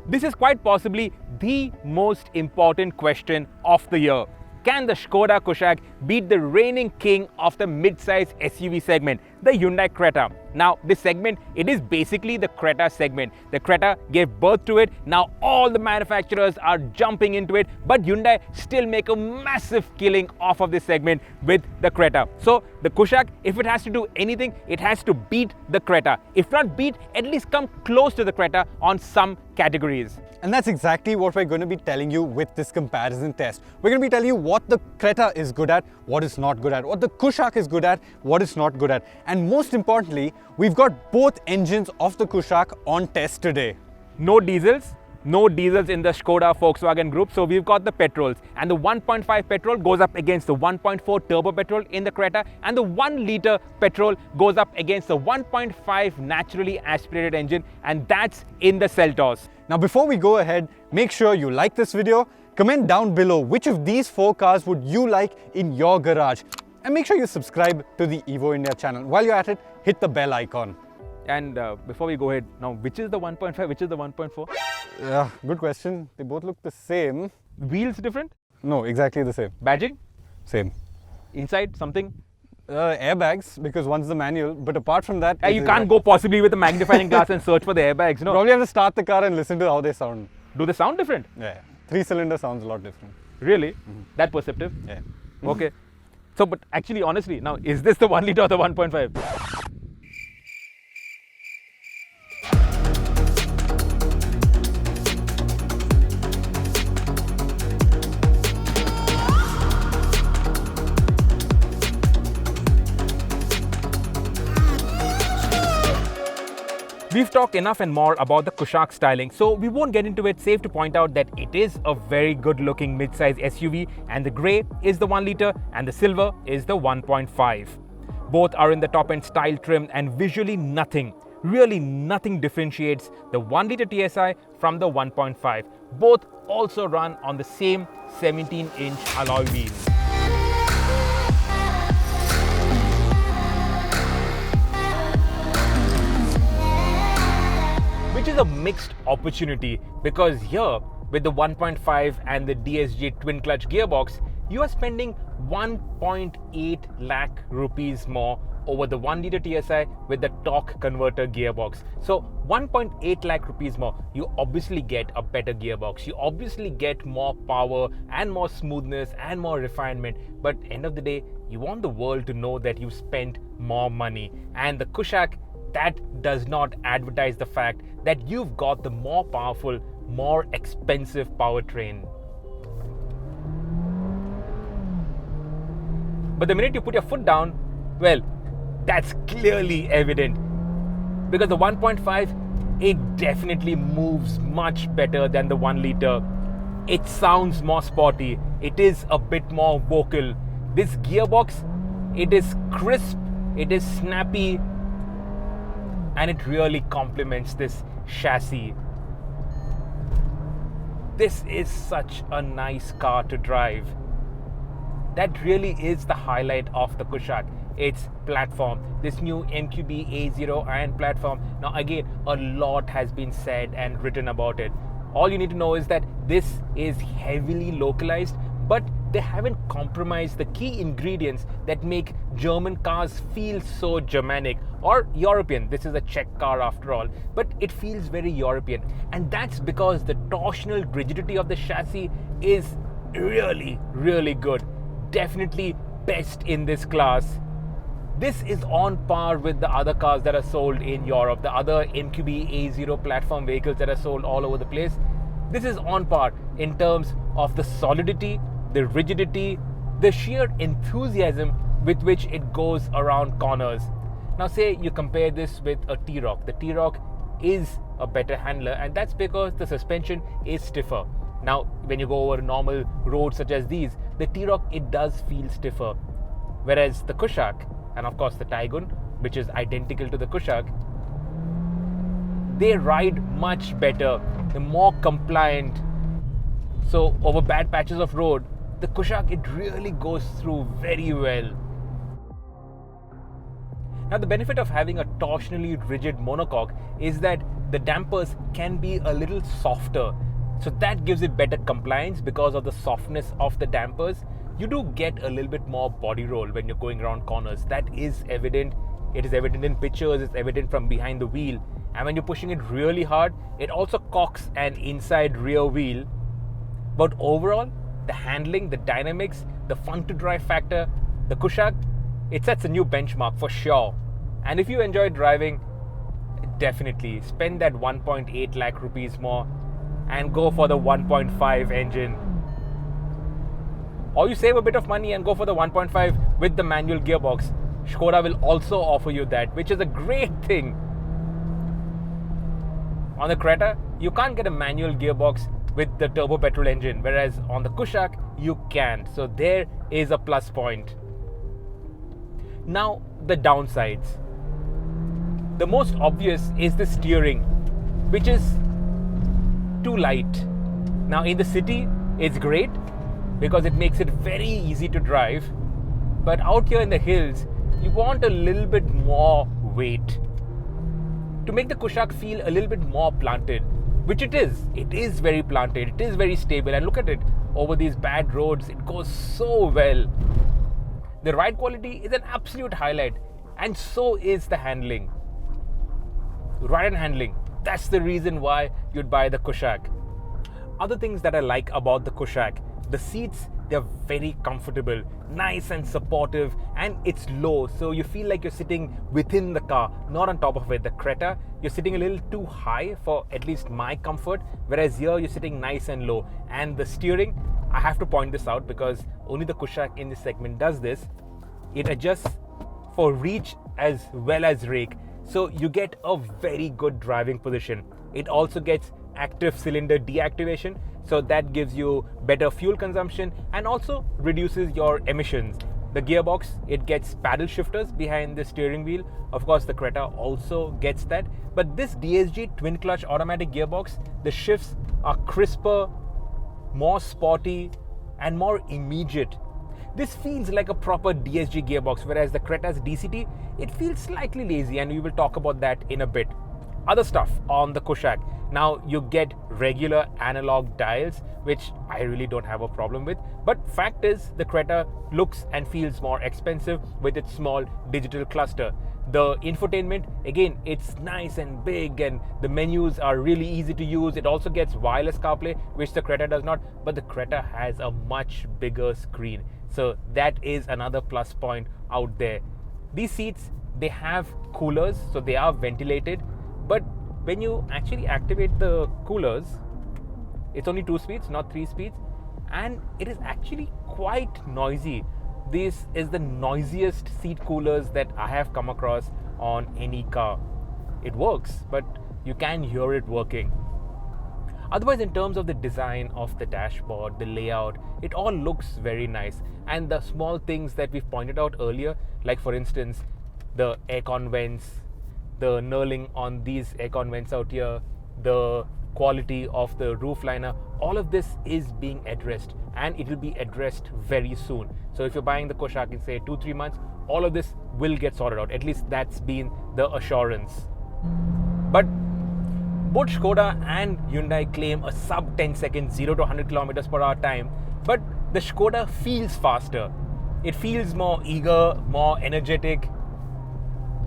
This is quite possibly the most important question of the year. Can the Skoda Kushaq beat the reigning king of the mid-size SUV segment, the Hyundai Creta? Now, this segment, it is basically the Creta segment. The Creta gave birth to it. Now, all the manufacturers are jumping into it, but Hyundai still make a massive killing off of this segment with the Creta. So, the Kushaq, if it has to do anything, it has to beat the Creta. If not beat, at least come close to the Creta on some categories. And that's exactly what we're going to be telling you with this comparison test. We're going to be telling you what the Creta is good at, what it's not good at, what the Kushaq is good at, what it's not good at. And most importantly, we've got both engines of the Kushaq on test today. No diesels in the Skoda Volkswagen group, so we've got the petrols, and the 1.5 petrol goes up against the 1.4 turbo petrol in the Creta, and the 1 liter petrol goes up against the 1.5 naturally aspirated engine, and that's in the Seltos. Now before we go ahead, make sure you like this video, comment down below which of these 4 cars would you like in your garage, and make sure you subscribe to the Evo India channel. While you're at it, hit the bell icon. And before we go ahead, now which is the 1.5, which is the 1.4? Yeah, good question. They both look the same. Wheels different? No, exactly the same. Badging? Same. Inside something? Airbags, because one's the manual, but apart from that... You can't go possibly with a magnifying glass and search for the airbags, no? Probably have to start the car and listen to how they sound. Do they sound different? Yeah. 3-cylinder sounds a lot different. Really? That perceptive? Yeah. Okay. So, but actually, honestly, now, is this the 1 liter or the 1.5? We've talked enough and more about the Kushaq styling, so we won't get into it. Safe to point out that it is a very good looking mid-size SUV, and the grey is the 1 liter and the silver is the 1.5. Both are in the top end style trim, and visually really nothing differentiates the 1 liter TSI from the 1.5. Both also run on the same 17-inch alloy wheels. Which is a mixed opportunity, because here with the 1.5 and the DSG twin clutch gearbox, you are spending 1.8 lakh rupees more over the 1 liter TSI with the torque converter gearbox. So 1.8 lakh rupees more, you obviously get a better gearbox, you obviously get more power and more smoothness and more refinement, but end of the day, you want the world to know that you spent more money. And the Kushaq, that does not advertise the fact that you've got the more powerful, more expensive powertrain. But the minute you put your foot down, well, that's clearly evident. Because the 1.5, it definitely moves much better than the 1 liter. It sounds more sporty. It is a bit more vocal. This gearbox, it is crisp, it is snappy, and it really complements this chassis. This is such a nice car to drive. That really is the highlight of the Kushaq. Its platform, this new MQB A0 iron platform. Now again, a lot has been said and written about it. All you need to know is that this is heavily localized, but they haven't compromised the key ingredients that make German cars feel so Germanic or European. This is a Czech car after all, but it feels very European. And that's because the torsional rigidity of the chassis is really good. Definitely best in this class. This is on par with the other cars that are sold in Europe, the other MQB A0 platform vehicles that are sold all over the place. This is on par in terms of the solidity, the rigidity, the sheer enthusiasm with which it goes around corners. Now say you compare this with a T-Roc. The T-Roc is a better handler, and that's because the suspension is stiffer. Now when you go over normal roads such as these, the T-Roc, it does feel stiffer. Whereas the Kushaq, and of course the Taygun, which is identical to the Kushaq, they ride much better, they're more compliant. So over bad patches of road, the Kushaq, it really goes through very well. Now the benefit of having a torsionally rigid monocoque is that the dampers can be a little softer. So that gives it better compliance because of the softness of the dampers. You do get a little bit more body roll when you're going around corners. That is evident. It is evident in pictures, it's evident from behind the wheel. And when you're pushing it really hard, it also cocks an inside rear wheel. But overall, the handling, the dynamics, the fun to drive factor, the Kushaq, it sets a new benchmark for sure. And if you enjoy driving, definitely spend that 1.8 lakh rupees more and go for the 1.5 engine. Or you save a bit of money and go for the 1.5 with the manual gearbox. Skoda will also offer you that, which is a great thing. On the Creta, you can't get a manual gearbox with the turbo petrol engine, whereas on the Kushaq, you can. So there is a plus point. Now, the downsides. The most obvious is the steering, which is too light. Now, in the city, it's great because it makes it very easy to drive. But out here in the hills, you want a little bit more weight to make the Kushaq feel a little bit more planted, which it is. It is very planted, it is very stable, and look at it, over these bad roads, it goes so well. The ride quality is an absolute highlight, and so is the handling. Ride and handling, that's the reason why you'd buy the Kushaq. Other things that I like about the Kushaq, the seats, they're very comfortable, nice and supportive, and it's low, so you feel like you're sitting within the car, not on top of it. The Creta, you're sitting a little too high for at least my comfort, whereas here you're sitting nice and low. And the steering, I have to point this out because only the Kushaq in this segment does this. It adjusts for reach as well as rake, so you get a very good driving position. It also gets active cylinder deactivation, so that gives you better fuel consumption and also reduces your emissions. The gearbox, it gets paddle shifters behind the steering wheel. Of course, the Creta also gets that. But this DSG twin clutch automatic gearbox, the shifts are crisper, more sporty, and more immediate. This feels like a proper DSG gearbox, whereas the Creta's DCT, it feels slightly lazy, and we will talk about that in a bit. Other stuff on the Kushaq. Now you get regular analog dials, which I really don't have a problem with. But fact is, the Creta looks and feels more expensive with its small digital cluster. The infotainment, again, it's nice and big, and the menus are really easy to use. It also gets wireless CarPlay, which the Creta does not, but the Creta has a much bigger screen. So that is another plus point out there. These seats, they have coolers, so they are ventilated. But when you actually activate the coolers, it's only 2 speeds, not 3 speeds, and it is actually quite noisy. This is the noisiest seat coolers that I have come across on any car. It works, but you can hear it working. Otherwise, in terms of the design of the dashboard, the layout, it all looks very nice. And the small things that we've pointed out earlier, like for instance, the aircon vents, the knurling on these aircon vents out here, the quality of the roof liner, all of this is being addressed, and it will be addressed very soon. So if you're buying the Kushaq in say 2-3 months, all of this will get sorted out. At least that's been the assurance. But both Skoda and Hyundai claim a sub 10 second 0 to 100 kilometers per hour time, but the Skoda feels faster. It feels more eager, more energetic,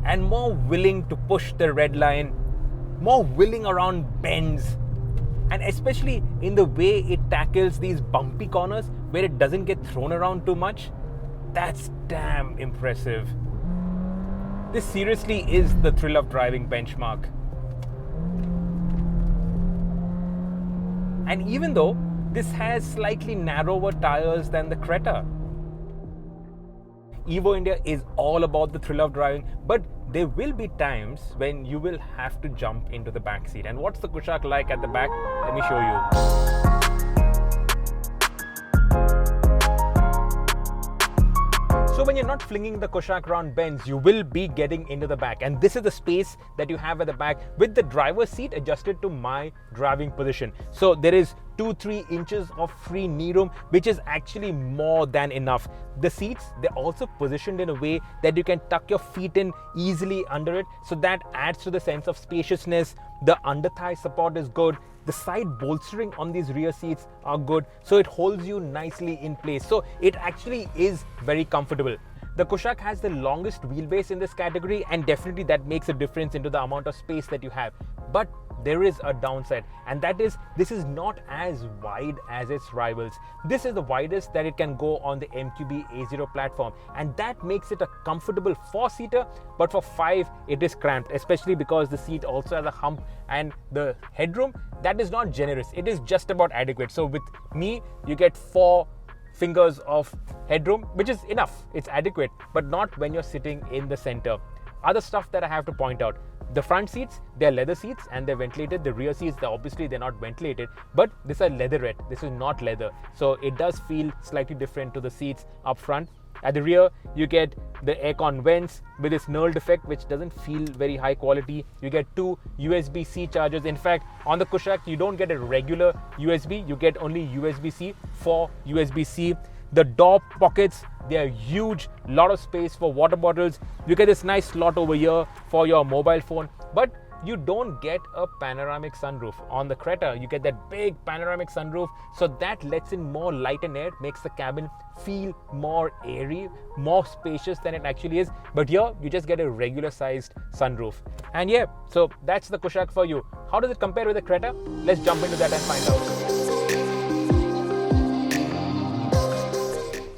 and more willing to push the red line, more willing around bends, and especially in the way it tackles these bumpy corners where it doesn't get thrown around too much. That's damn impressive. This seriously is the thrill of driving benchmark. And even though this has slightly narrower tires than the Creta, Evo India is all about the thrill of driving, but there will be times when you will have to jump into the back seat. And what's the Kushaq like at the back? Let me show you. So when you're not flinging the Kushaq around bends, you will be getting into the back. And this is the space that you have at the back with the driver's seat adjusted to my driving position. So there is 2-3 inches of free knee-room, which is actually more than enough. The seats, they're also positioned in a way that you can tuck your feet in easily under it, so that adds to the sense of spaciousness. The under-thigh support is good. The side bolstering on these rear seats are good, so it holds you nicely in place. So it actually is very comfortable. The Kushaq has the longest wheelbase in this category, and definitely that makes a difference into the amount of space that you have. But there is a downside, and that is this is not as wide as its rivals. This is the widest that it can go on the MQB A0 platform, and that makes it a comfortable 4-seater, but for 5 it is cramped, especially because the seat also has a hump, and the headroom, that is not generous. It is just about adequate. So with me, you get 4 fingers of headroom, which is enough. It's adequate, but not when you're sitting in the center. Other stuff that I have to point out: the front seats, they're leather seats and they're ventilated. The rear seats, they're not ventilated, but these are leatherette. This is not leather, so it does feel slightly different to the seats up front. At the rear, you get the aircon vents with this knurled effect, which doesn't feel very high quality. You get 2 USB-C chargers. In fact, on the Kushaq, you don't get a regular USB, you get only USB-C for USB-C. The door pockets, they are huge, lot of space for water bottles. You get this nice slot over here for your mobile phone, but you don't get a panoramic sunroof. On the Creta, you get that big panoramic sunroof, so that lets in more light and air, makes the cabin feel more airy, more spacious than it actually is. But here, you just get a regular sized sunroof. And yeah, so that's the Kushaq for you. How does it compare with the Creta? Let's jump into that and find out.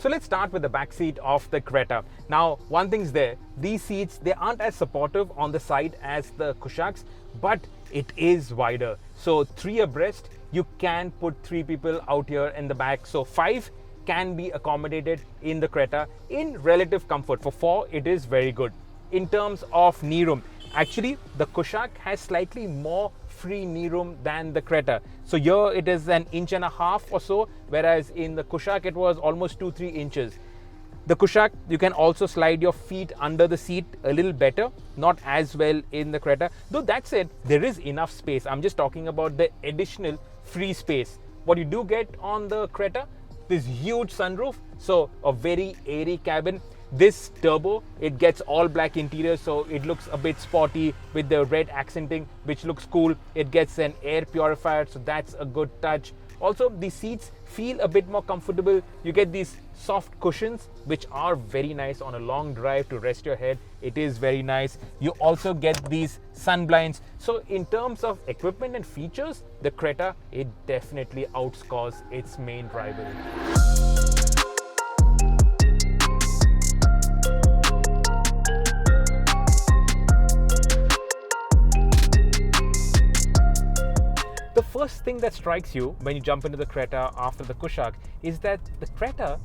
So let's start with the back seat of the Creta. Now, one thing's there, these seats, they aren't as supportive on the side as the Kushaqs, but it is wider. So 3 abreast, you can put 3 people out here in the back. So 5 can be accommodated in the Creta in relative comfort. For 4, it is very good. In terms of knee room, actually, the Kushaq has slightly more free knee room than the Creta. So here it is 1.5 inches or so, whereas in the Kushaq it was almost 2-3 inches. The Kushaq, you can also slide your feet under the seat a little better, not as well in the Creta. Though that said, there is enough space. I'm just talking about the additional free space. What you do get on the Creta, this huge sunroof, so a very airy cabin. This turbo, it gets all black interior, so it looks a bit sporty with the red accenting, which looks cool. It gets an air purifier, so that's a good touch. Also, the seats feel a bit more comfortable. You get these soft cushions, which are very nice on a long drive to rest your head. It is very nice. You also get these sun blinds. So in terms of equipment and features, the Creta, it definitely outscores its main rival. The first thing that strikes you when you jump into the Creta after the Kushaq is that the Creta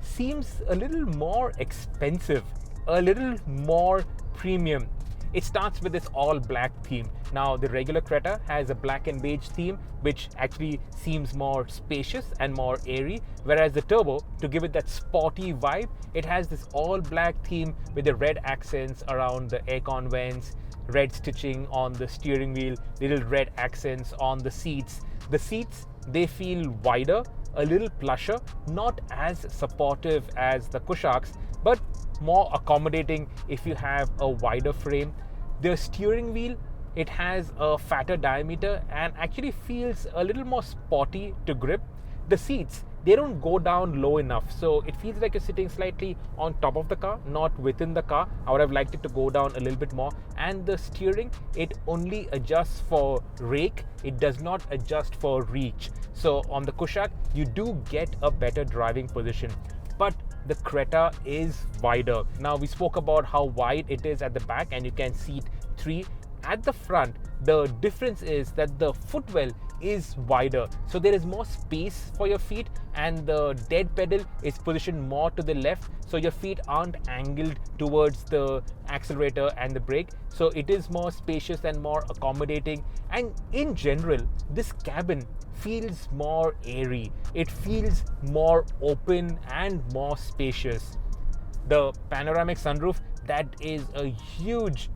seems a little more expensive, a little more premium. It starts with this all black theme. Now, the regular Creta has a black and beige theme, which actually seems more spacious and more airy, whereas the Turbo, to give it that sporty vibe, it has this all black theme with the red accents around the aircon vents, red stitching on the steering wheel, little red accents on the seats. The seats, they feel wider, a little plusher, not as supportive as the Kushaqs, but more accommodating if you have a wider frame. The steering wheel, it has a fatter diameter and actually feels a little more sporty to grip. The seats, they don't go down low enough, so it feels like you're sitting slightly on top of the car, not within the car. I would have liked it to go down a little bit more. And the steering, it only adjusts for rake, it does not adjust for reach. So on the Kushaq, you do get a better driving position, but the Creta is wider. Now, we spoke about how wide it is at the back and you can seat 3. At the front, the difference is that the footwell is wider, so there is more space for your feet, and the dead pedal is positioned more to the left, so your feet aren't angled towards the accelerator and the brake. So it is more spacious and more accommodating, and in general, this cabin feels more airy. It feels more open and more spacious. The panoramic sunroof, that is a huge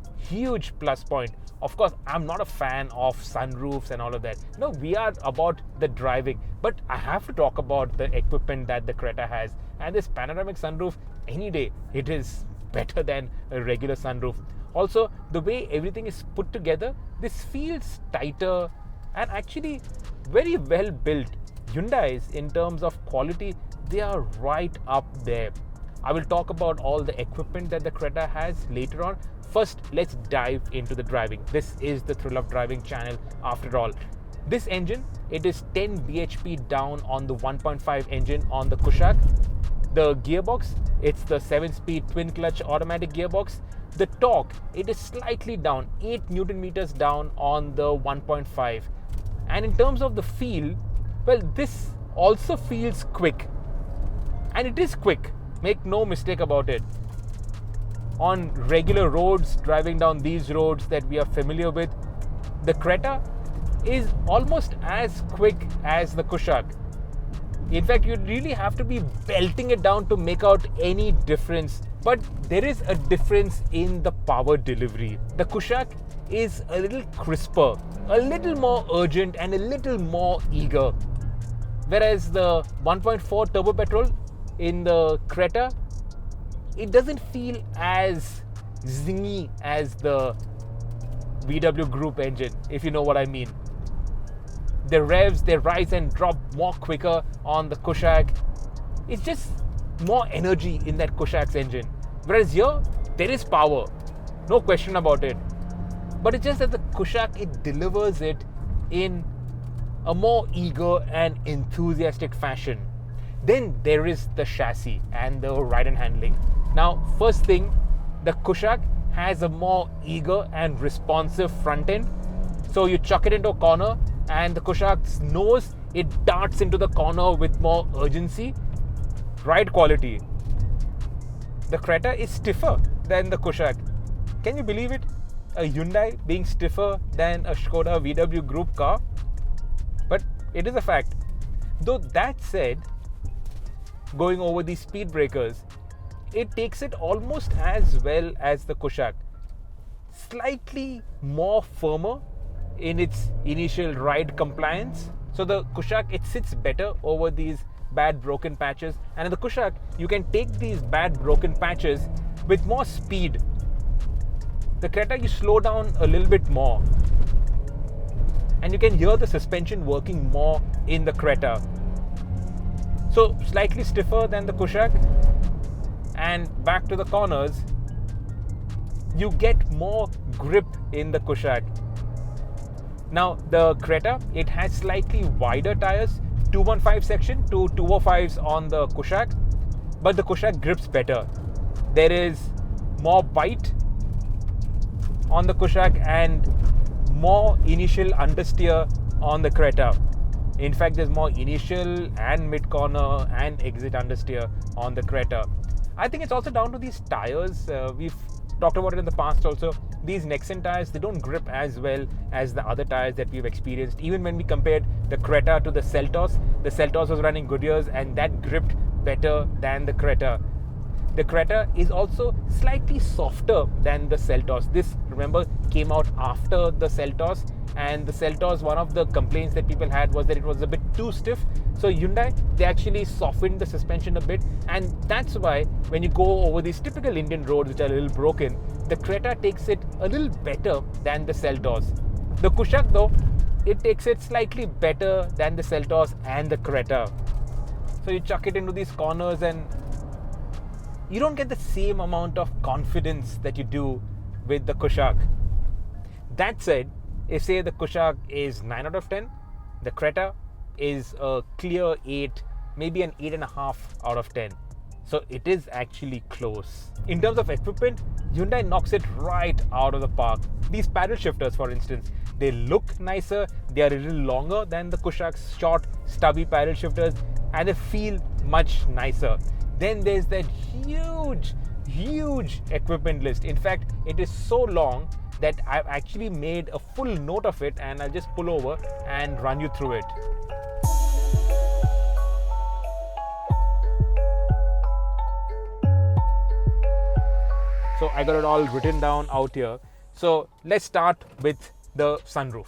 plus point. Of course, I'm not a fan of sunroofs and all of that. No, we are about the driving. But I have to talk about the equipment that the Creta has. And this panoramic sunroof, any day, it is better than a regular sunroof. Also, the way everything is put together, this feels tighter and actually very well built. Hyundai's, in terms of quality, they are right up there. I will talk about all the equipment that the Creta has later on. First, let's dive into the driving. This is the Thrill of Driving channel after all. This engine, it is 10 bhp down on the 1.5 engine on the Kushaq. The gearbox, it's the 7-speed twin clutch automatic gearbox. The torque, it is slightly down, 8 Newton meters down on the 1.5. And in terms of the feel, well, this also feels quick. And it is quick, make no mistake about it. On regular roads, driving down these roads that we are familiar with, the Creta is almost as quick as the Kushaq. In fact, you really have to be belting it down to make out any difference. But there is a difference in the power delivery. The Kushaq is a little crisper, a little more urgent and a little more eager. Whereas the 1.4 turbo petrol in the Creta, it doesn't feel as zingy as the VW Group engine, if you know what I mean. The revs, they rise and drop more quicker on the Kushaq. It's just more energy in that Kushaq's engine. Whereas here, there is power, no question about it. But it's just that the Kushaq, it delivers it in a more eager and enthusiastic fashion. Then there is the chassis and the ride and handling. Now, first thing, the Kushaq has a more eager and responsive front end. So you chuck it into a corner and the Kushaq's nose, it darts into the corner with more urgency. Ride quality. The Creta is stiffer than the Kushaq. Can you believe it? A Hyundai being stiffer than a Skoda VW Group car? But it is a fact. Though that said, going over these speed breakers, it takes it almost as well as the Kushaq. Slightly more firmer in its initial ride compliance. So the Kushaq, it sits better over these bad broken patches. And in the Kushaq, you can take these bad broken patches with more speed. The Creta, you slow down a little bit more. And you can hear the suspension working more in the Creta. So slightly stiffer than the Kushaq. And back to the corners, you get more grip in the Kushaq. Now the Creta, it has slightly wider tires, 215 section to 205s on the Kushaq, but the Kushaq grips better. There is more bite on the Kushaq and more initial understeer on the Creta. In fact, there's more initial and mid-corner and exit understeer on the Creta. I think it's also down to these tires. We've talked about it in the past also. These Nexen tires, they don't grip as well as the other tires that we've experienced. Even when we compared the Creta to the Seltos was running Goodyears and that gripped better than the Creta. The Creta is also slightly softer than the Seltos. This, remember, came out after the Seltos, and the Seltos, one of the complaints that people had was that it was a bit too stiff. So Hyundai, they actually softened the suspension a bit, and that's why when you go over these typical Indian roads which are a little broken, the Creta takes it a little better than the Seltos. The Kushaq though, it takes it slightly better than the Seltos and the Creta. So you chuck it into these corners and you don't get the same amount of confidence that you do with the Kushaq. That said, if say the Kushaq is 9 out of 10, the Creta is a clear 8, maybe an 8.5 out of 10. So it is actually close. In terms of equipment, Hyundai knocks it right out of the park. These paddle shifters, for instance, they look nicer, they are a little longer than the Kushaq's short, stubby paddle shifters, and they feel much nicer. Then there's that huge equipment list. In fact, it is so long that I've actually made a full note of it, and I'll just pull over and run you through it. So I got it all written down out here. So let's start with the sunroof.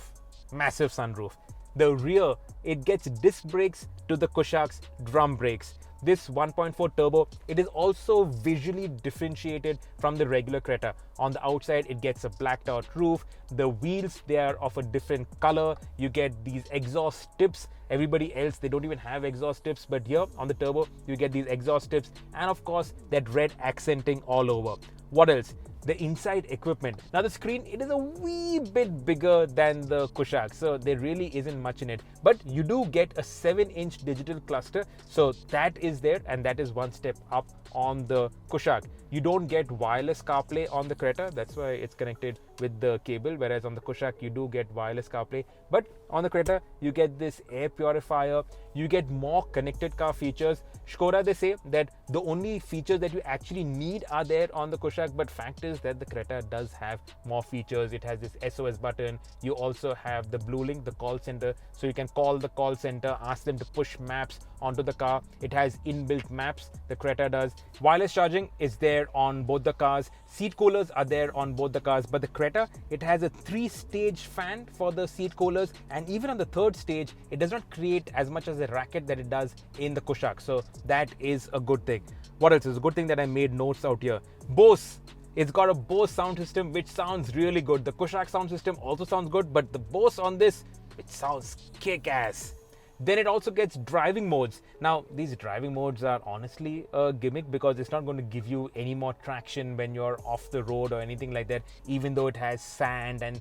Massive sunroof. The rear, it gets disc brakes to the Kushaq's drum brakes. This 1.4 turbo, it is also visually differentiated from the regular Creta. On the outside, it gets a blacked out roof. The wheels, they are of a different color. You get these exhaust tips. Everybody else, they don't even have exhaust tips, but here on the turbo, you get these exhaust tips, and of course, that red accenting all over. What else? The inside equipment. Now the screen, it is a wee bit bigger than the Kushaq, so there really isn't much in it. But you do get a 7-inch digital cluster, so that is there, and that is one step up on the Kushaq. You don't get wireless CarPlay on the Creta, that's why it's connected with the cable, whereas on the Kushaq you do get wireless CarPlay. But on the Creta, you get this air purifier, you get more connected car features. Skoda, they say that the only features that you actually need are there on the Kushaq, but fact is that the Creta does have more features. It has this SOS button. You also have the Blue Link, the call center, so you can call the call center, ask them to push maps onto the car. It has inbuilt maps, the Creta does. Wireless charging is there on both the cars. Seat coolers are there on both the cars, but the Creta, it has a 3-stage fan for the seat coolers, and even on the 3rd stage, it does not create as much as a racket that it does in the Kushaq. So that is a good thing. What else is a good thing that I made notes out here? Bose. It's got a Bose sound system which sounds really good. The Kushaq sound system also sounds good, but the Bose on this, it sounds kick-ass. Then it also gets driving modes. Now, these driving modes are honestly a gimmick because it's not going to give you any more traction when you're off the road or anything like that, even though it has sand and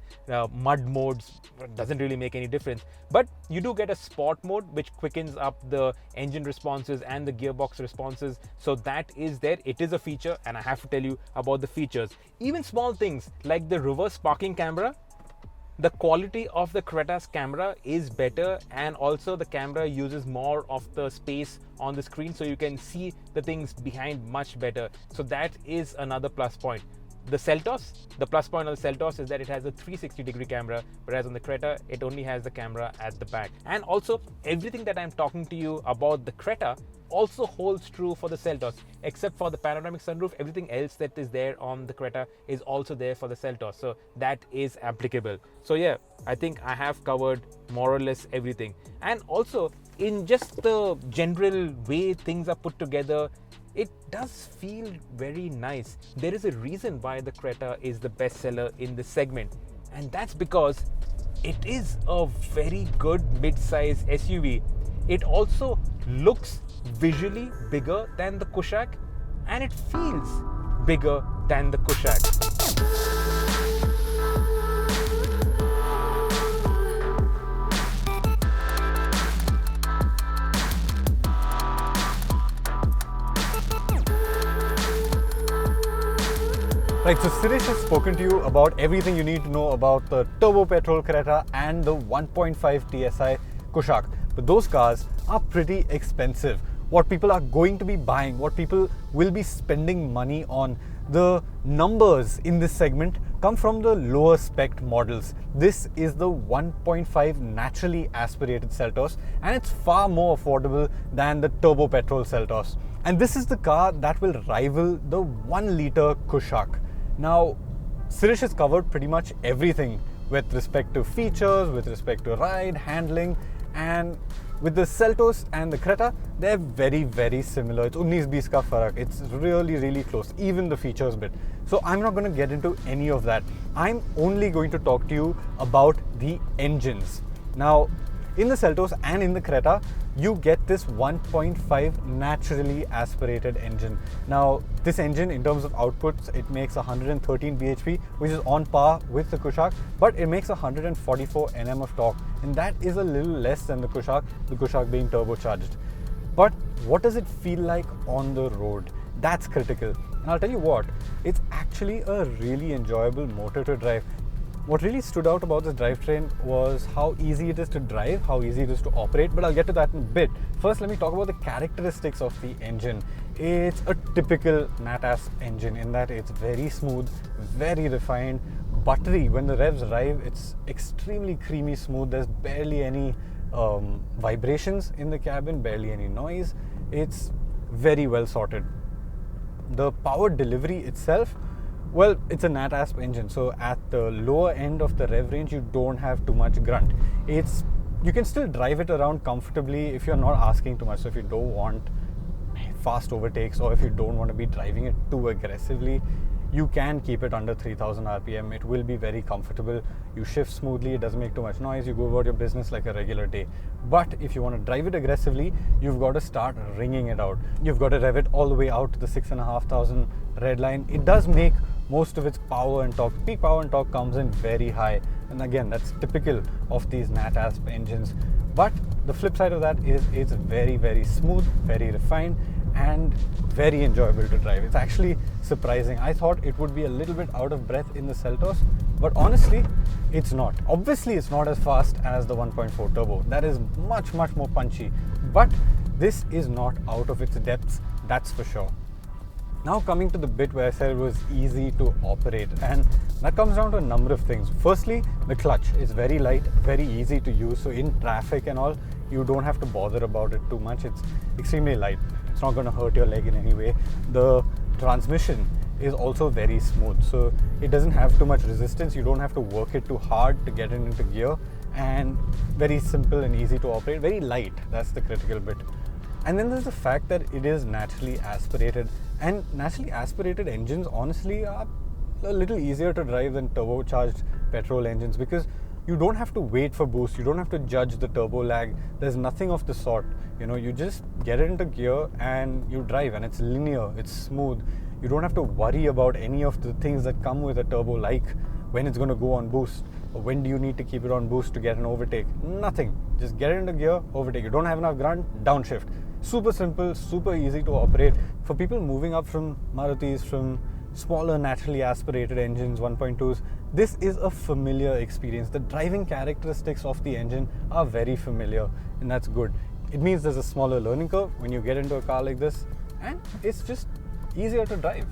mud modes. It doesn't really make any difference. But you do get a sport mode which quickens up the engine responses and the gearbox responses. So that is there. It is a feature, and I have to tell you about the features. Even small things like the reverse parking camera. The quality of the Creta's camera is better, and also the camera uses more of the space on the screen, so you can see the things behind much better. So that is another plus point. The Seltos, the plus point on the Seltos is that it has a 360-degree camera, whereas on the Creta, it only has the camera at the back. And also, everything that I'm talking to you about the Creta also holds true for the Seltos, except for the panoramic sunroof. Everything else that is there on the Creta is also there for the Seltos, so that is applicable. So yeah, I think I have covered more or less everything. And also, in just the general way things are put together, it does feel very nice. There is a reason why the Creta is the bestseller in this segment, and that's because it is a very good mid-size SUV. It also looks visually bigger than the Kushaq, and it feels bigger than the Kushaq. Right, so Suresh has spoken to you about everything you need to know about the turbo petrol Creta and the 1.5 TSI Kushaq. But those cars are pretty expensive. What people are going to be buying, what people will be spending money on, the numbers in this segment come from the lower spec models. This is the 1.5 naturally aspirated Seltos, and it's far more affordable than the turbo petrol Seltos. And this is the car that will rival the 1-liter Kushaq. Now, Suresh has covered pretty much everything with respect to features, with respect to ride, handling, and with the Seltos and the Creta, they're very, very similar. It's 19-20 ka farak. It's really, really close, even the features bit. So I'm not going to get into any of that. I'm only going to talk to you about the engines. Now, in the Seltos and in the Creta, you get this 1.5 naturally aspirated engine. Now, this engine, in terms of outputs, it makes 113 bhp, which is on par with the Kushaq, but it makes 144 Nm of torque, and that is a little less than the Kushaq being turbocharged. But what does it feel like on the road? That's critical. And I'll tell you what, it's actually a really enjoyable motor to drive. What really stood out about this drivetrain was how easy it is to drive, how easy it is to operate, but I'll get to that in a bit. First, let me talk about the characteristics of the engine. It's a typical NatAsp engine in that it's very smooth, very refined, buttery. When the revs arrive, it's extremely creamy smooth. There's barely any vibrations in the cabin, barely any noise. It's very well sorted. The power delivery itself, Well, it's a nat-asp engine, so at the lower end of the rev range, you don't have too much grunt. You can still drive it around comfortably if you're not asking too much. So if you don't want fast overtakes, or if you don't want to be driving it too aggressively, you can keep it under 3000 RPM. It will be very comfortable. You shift smoothly, it doesn't make too much noise, you go about your business like a regular day. But if you want to drive it aggressively, you've got to start ringing it out. You've got to rev it all the way out to the 6,500 red line. It does make most of its power and torque. Peak power and torque comes in very high. And again, that's typical of these nat-asp engines. But the flip side of that is it's very, very smooth, very refined, and very enjoyable to drive. It's actually surprising. I thought it would be a little bit out of breath in the Seltos, but honestly, it's not. Obviously, it's not as fast as the 1.4 turbo. That is much, much more punchy. But this is not out of its depths, that's for sure. Now coming to the bit where I said it was easy to operate, and that comes down to a number of things. Firstly, the clutch is very light, very easy to use. So in traffic and all, you don't have to bother about it too much. It's extremely light. It's not going to hurt your leg in any way. The transmission is also very smooth, so it doesn't have too much resistance. You don't have to work it too hard to get it into gear, and very simple and easy to operate. Very light, that's the critical bit. And then there's the fact that it is naturally aspirated, and naturally aspirated engines honestly are a little easier to drive than turbocharged petrol engines, because you don't have to wait for boost, you don't have to judge the turbo lag. There's nothing of the sort. You just get it into gear and you drive, and it's linear, it's smooth. You don't have to worry about any of the things that come with a turbo, like when it's going to go on boost, or when do you need to keep it on boost to get an overtake. Nothing. Just get it into gear, overtake. You don't have enough grunt, downshift. Super simple, super easy to operate. For people moving up from Marutis, from smaller naturally aspirated engines, 1.2s, this is a familiar experience. The driving characteristics of the engine are very familiar, and that's good. It means there's a smaller learning curve when you get into a car like this, and it's just easier to drive.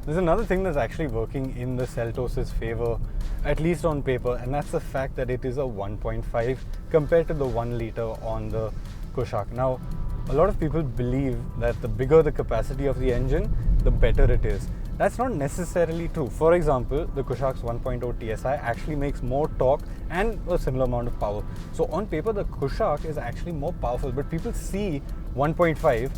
There's another thing that's actually working in the Seltos' favor, at least on paper, and that's the fact that it is a 1.5 compared to the 1 litre on the Kushaq. Now, a lot of people believe that the bigger the capacity of the engine, the better it is. That's not necessarily true. For example, the Kushaq's 1.0 TSI actually makes more torque and a similar amount of power. So on paper, the Kushaq is actually more powerful, but people see 1.5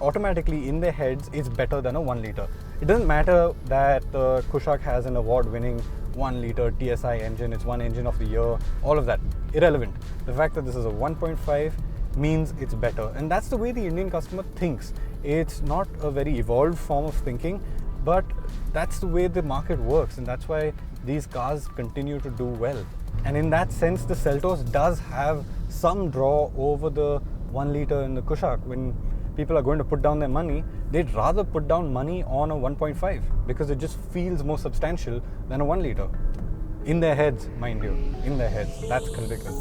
automatically in their heads it's better than a 1 litre. It doesn't matter that the Kushaq has an award-winning 1 litre TSI engine, it's one engine of the year, all of that, irrelevant. The fact that this is a 1.5 means it's better, and that's the way the Indian customer thinks. It's not a very evolved form of thinking, but that's the way the market works, and that's why these cars continue to do well. And in that sense, the Seltos does have some draw over the 1 litre in the Kushaq. When people are going to put down their money, they'd rather put down money on a 1.5 because it just feels more substantial than a 1 litre. In their heads, mind you, in their heads. That's critical.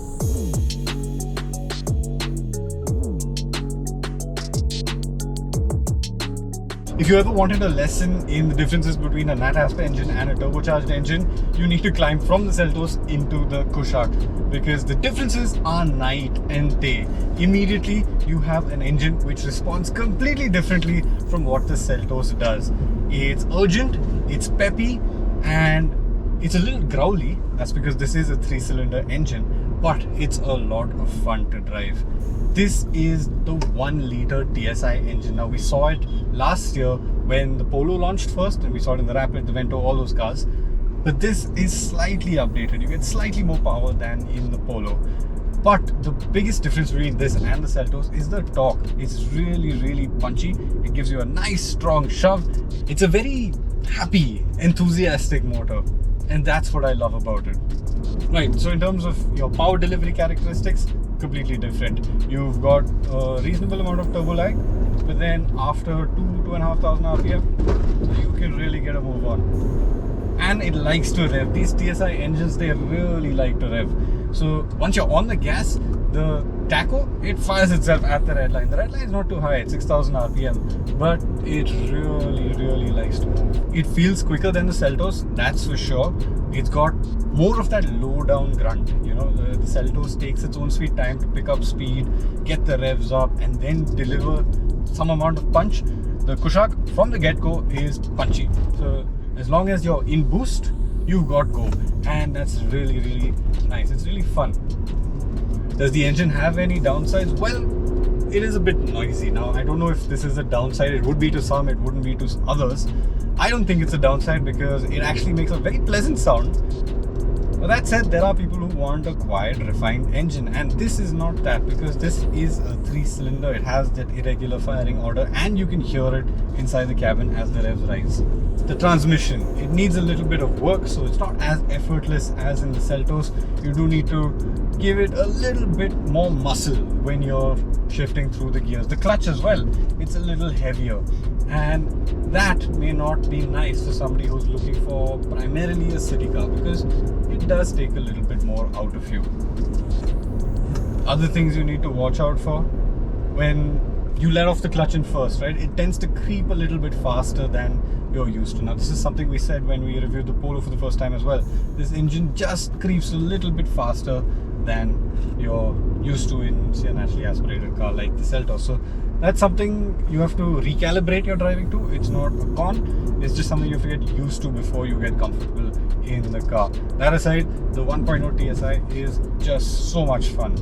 If you ever wanted a lesson in the differences between a nat-asp engine and a turbocharged engine, you need to climb from the Seltos into the Kushaq, because the differences are night and day. Immediately, you have an engine which responds completely differently from what the Seltos does. It's urgent, it's peppy, and it's a little growly. That's because this is a 3-cylinder engine, but it's a lot of fun to drive. This is the 1 litre TSI engine. Now, we saw it last year when the Polo launched first, and we saw it in the Rapid, the Vento, all those cars. But this is slightly updated. You get slightly more power than in the Polo. But the biggest difference between this and the Seltos is the torque. It's really, really punchy. It gives you a nice, strong shove. It's a very happy, enthusiastic motor. And that's what I love about it. Right, so in terms of your power delivery characteristics, completely different. You've got a reasonable amount of turbo lag, but then after 2,500 RPM, you can really get a move on. And it likes to rev. These TSI engines, they really like to rev. So once you're on the gas, the tacho, it fires itself at the red line. The red line is not too high, it's 6,000 RPM, but it really, really likes to move. It feels quicker than the Seltos, that's for sure. It's got more of that low down grunt. The Seltos takes its own sweet time to pick up speed, get the revs up, and then deliver some amount of punch. The Kushaq from the get-go is punchy. So As long as you're in boost, you've got go. And that's really, really nice. It's really fun. Does the engine have any downsides? Well, it is a bit noisy. Now, I don't know if this is a downside. It would be to some, it wouldn't be to others. I don't think it's a downside because it actually makes a very pleasant sound. But that said, there are people who want a quiet, refined engine, and this is not that, because this is a 3-cylinder. It has that irregular firing order, and you can hear it inside the cabin as the revs rise. The transmission, it needs a little bit of work, so it's not as effortless as in the Seltos. You do need to give it a little bit more muscle when you're shifting through the gears. The clutch as well, it's a little heavier, and that may not be nice for somebody who's looking for primarily a city car, because it does take a little bit more out of you. Other things you need to watch out for: when you let off the clutch in first, right, it tends to creep a little bit faster than you're used to. Now, this is something we said when we reviewed the Polo for the first time as well. This engine just creeps a little bit faster than you're used to in, say, a naturally aspirated car like the Seltos. So that's something you have to recalibrate your driving to. It's not a con, it's just something you have to get used to before you get comfortable in the car. That aside, the 1.0 TSI is just so much fun.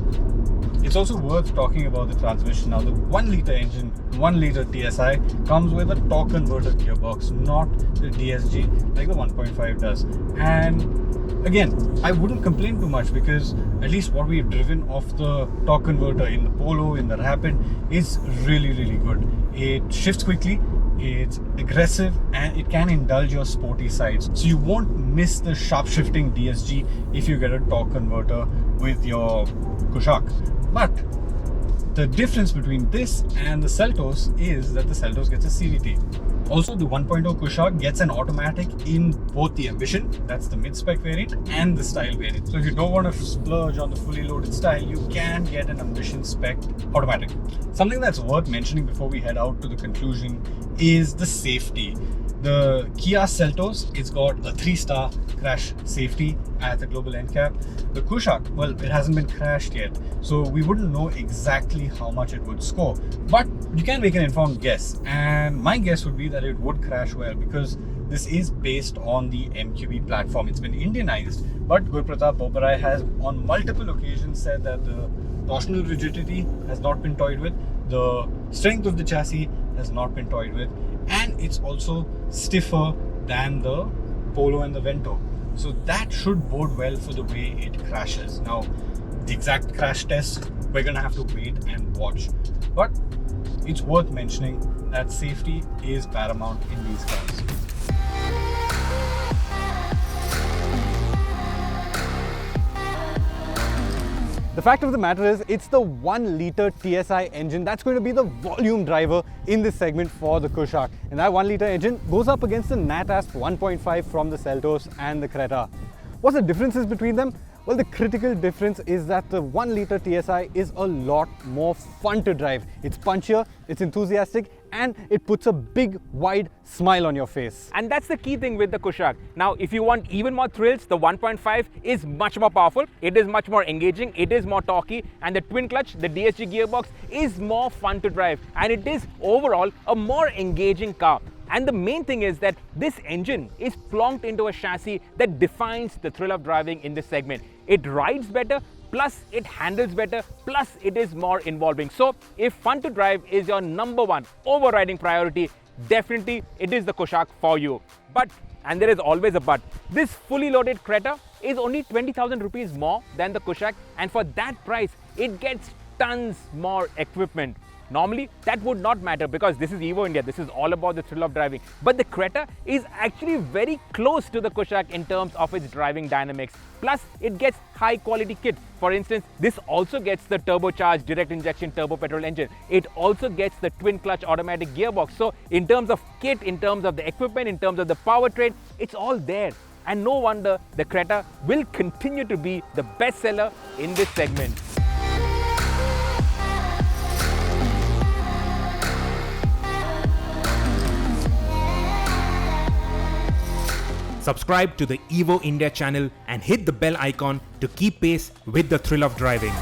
It's also worth talking about the transmission. Now, the 1-litre engine, 1-litre TSI, comes with a torque converter gearbox, not the DSG like the 1.5 does. And again, I wouldn't complain too much, because at least what we've driven off the torque converter in the Polo, in the Rapid, is really, really good. It shifts quickly, it's aggressive, and it can indulge your sporty sides. So you won't miss the sharp shifting DSG if you get a torque converter with your Kushaq. But the difference between this and the Seltos is that the Seltos gets a CVT. Also, the 1.0 Kushaq gets an automatic in both the Ambition, that's the mid-spec variant, and the style variant. So if you don't want to splurge on the fully loaded style, you can get an Ambition spec automatic. Something that's worth mentioning before we head out to the conclusion is the safety. The Kia Seltos, it's got a 3-star crash safety at the global NCAP. The Kushaq, well, it hasn't been crashed yet, so we wouldn't know exactly how much it would score. But you can make an informed guess, and my guess would be that it would crash well, because this is based on the MQB platform. It's been Indianized, but Gurpratap Boparai has on multiple occasions said that the torsional rigidity has not been toyed with, the strength of the chassis has not been toyed with, and it's also stiffer than the Polo and the Vento. So that should bode well for the way it crashes. Now, the exact crash test, we're gonna have to wait and watch. But it's worth mentioning that safety is paramount in these cars. The fact of the matter is, it's the 1-litre TSI engine that's going to be the volume driver in this segment for the Kushaq. And that 1-litre engine goes up against the NatAsp 1.5 from the Seltos and the Creta. What's the differences between them? Well, the critical difference is that the 1-litre TSI is a lot more fun to drive. It's punchier, it's enthusiastic, and it puts a big, wide smile on your face. And that's the key thing with the Kushaq. Now, if you want even more thrills, the 1.5 is much more powerful, it is much more engaging, it is more torquey, and the twin clutch, the DSG gearbox, is more fun to drive, and it is overall a more engaging car. And the main thing is that this engine is plonked into a chassis that defines the thrill of driving in this segment. It rides better, plus it handles better, plus it is more involving. So if fun to drive is your #1 overriding priority, definitely it is the Kushaq for you. But, and there is always a but, this fully loaded Creta is only 20,000 rupees more than the Kushaq, and for that price, it gets tons more equipment. Normally, that would not matter because this is Evo India, this is all about the thrill of driving. But the Creta is actually very close to the Kushaq in terms of its driving dynamics. Plus, it gets high quality kit. For instance, this also gets the turbocharged direct injection turbo petrol engine. It also gets the twin clutch automatic gearbox. So in terms of kit, in terms of the equipment, in terms of the powertrain, it's all there. And no wonder the Creta will continue to be the best seller in this segment. Subscribe to the Evo India channel and hit the bell icon to keep pace with the thrill of driving.